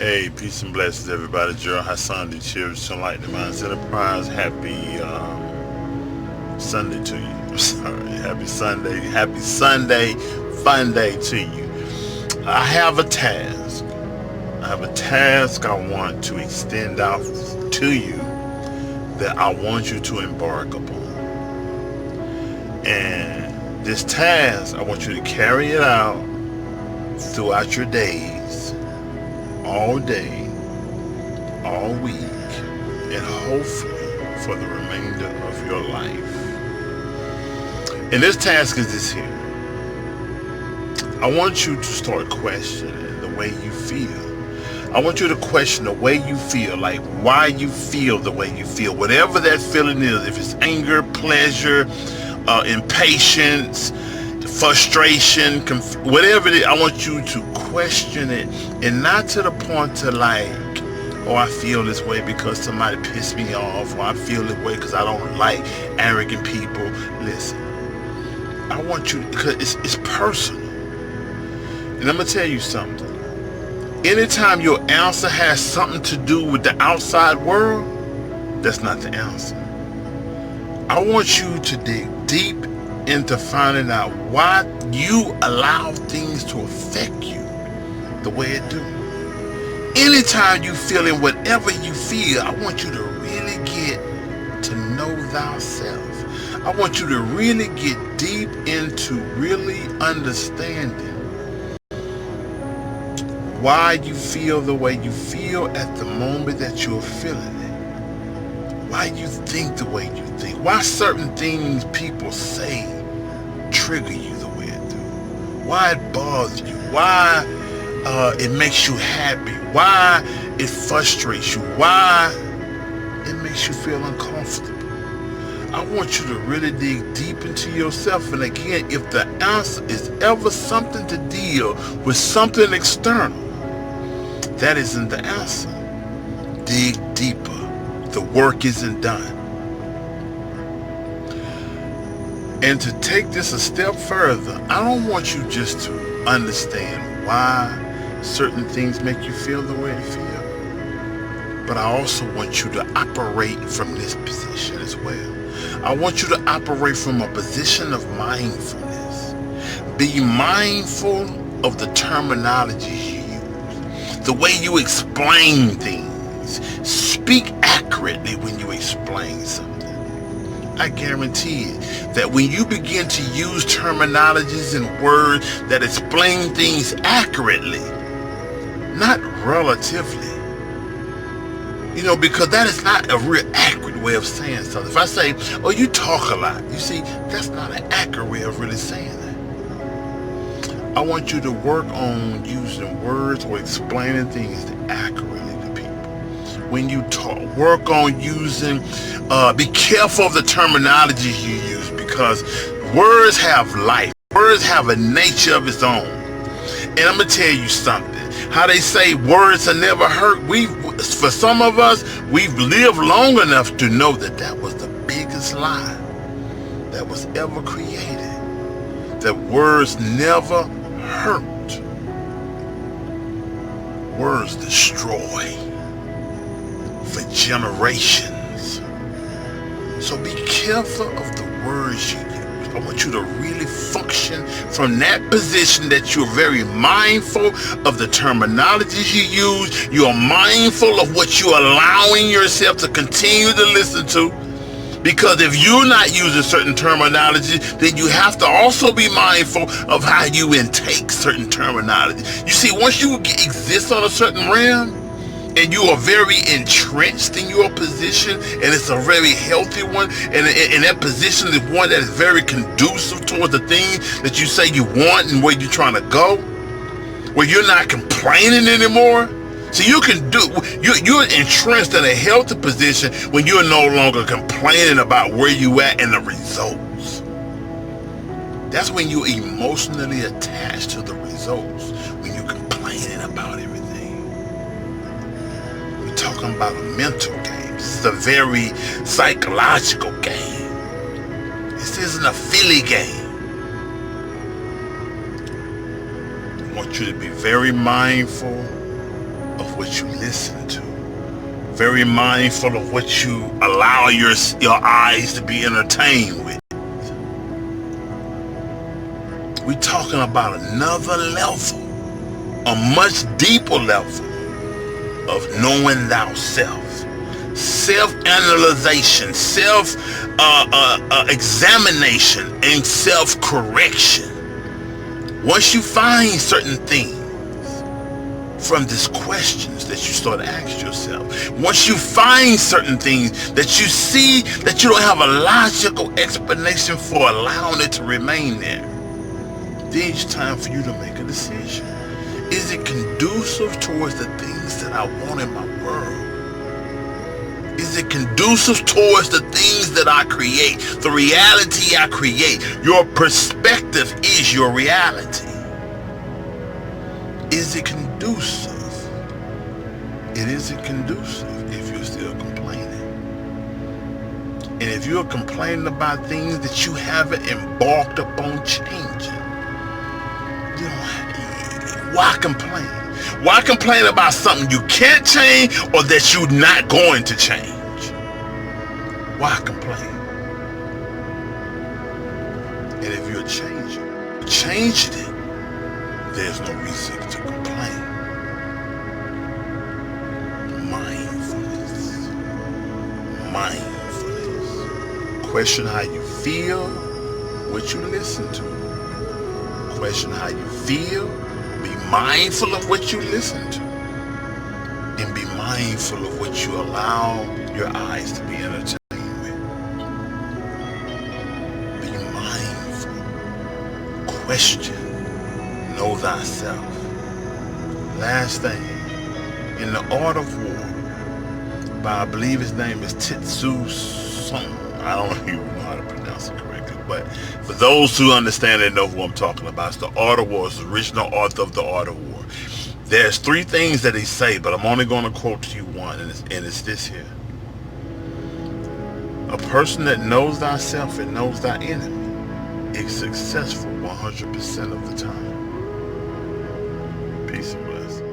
Hey, peace and blessings, everybody. Gerald Hassan, the Cheers to Light the Minds Enterprise. Happy Sunday to you. I'm sorry. Happy Sunday. Happy Sunday. Fun day to you. I have a task. I have a task I want to extend out to you that I want you to embark upon. And this task, I want you to carry it out throughout your days, all day, all week, and hopefully for the remainder of your life. And this task is this here. I want you to start questioning the way you feel. I want you to question the way you feel, like why you feel the way you feel. Whatever that feeling is, if it's anger, pleasure, impatience, frustration, whatever it is, I want you to question it, and not to the point to like, oh, I feel this way because somebody pissed me off, or I feel this way because I don't like arrogant people. Listen, I want you, because it's personal. And I'm going to tell you something. Anytime your answer has something to do with the outside world, that's not the answer. I want you to dig deep into finding out why you allow things to affect you the way it do. Anytime you feeling whatever you feel, I want you to really get to know thyself. I want you to really get deep into really understanding why you feel the way you feel at the moment that you're feeling it. Why you think the way you think. Why certain things people say trigger you the way it do. Why it bothers you. Why it makes you happy. Why it frustrates you. Why it makes you feel uncomfortable. I want you to really dig deep into yourself. And again, if the answer is ever something to deal with something external, that isn't the answer. Dig deeper. The work isn't done. And to take this a step further, I don't want you just to understand why certain things make you feel the way you feel, but I also want you to operate from this position as well. I want you to operate from a position of mindfulness. Be mindful of the terminology you use, the way you explain things. Speak accurately when you explain something. I guarantee it that when you begin to use terminologies and words that explain things accurately, not relatively, because that is not a real accurate way of saying something. If I say, oh, you talk a lot, you see, that's not an accurate way of really saying that. I want you to work on using words or explaining things accurately to people. When you talk, work on using, be careful of the terminology you use, because words have life. Words have a nature of its own. And I'm going to tell you something. How they say words are never hurt. For some of us, we've lived long enough to know that that was the biggest lie that was ever created. That words never hurt. Words destroy for generations. So be careful of the words you use. I want you to really function from that position that you're very mindful of the terminologies you use. You're mindful of what you're allowing yourself to continue to listen to. Because if you're not using certain terminology, then you have to also be mindful of how you intake certain terminology. You see, once you exist on a certain realm, and you are very entrenched in your position, and it's a very healthy one, and that position is one that is very conducive towards the thing that you say you want and where you're trying to go, where you're not complaining anymore. So you're entrenched in a healthy position when you're no longer complaining about where you at and the results. That's when you're emotionally attached to the results, when you're complaining about everything. Talking about a mental game. This is a very psychological game. This isn't a Philly game. I want you to be very mindful of what you listen to. Very mindful of what you allow your eyes to be entertained with. We're talking about another level, a much deeper level of knowing thyself. Self-analyzation, self-examination, and self-correction. Once you find certain things from these questions that you start to ask yourself, once you find certain things that you see that you don't have a logical explanation for allowing it to remain there, then it's time for you to make a decision. Is it conducive towards the things that I want in my world? Is it conducive towards the things that I create, the reality I create? Your perspective is your reality. Is it conducive? It isn't conducive if you're still complaining. And if you're complaining about things that you haven't embarked upon changing, why complain? Why complain about something you can't change or that you're not going to change? Why complain? And if you're changing it, there's no reason to complain. Mindfulness. Question how you feel, what you listen to. Question how you feel. Be mindful of what you listen to. And be mindful of what you allow your eyes to be entertained with. Be mindful. Question. Know thyself. Last thing. In the Art of War, by I believe his name is Tetsu Sung. I don't even know how to pronounce it correctly, but for those who understand and know who I'm talking about, it's the Art of War. It's the original author of the Art of War. There's 3 things that he say, but I'm only going to quote to you one, and it's this here. A person that knows thyself and knows thy enemy is successful 100% of the time. Peace and blessings.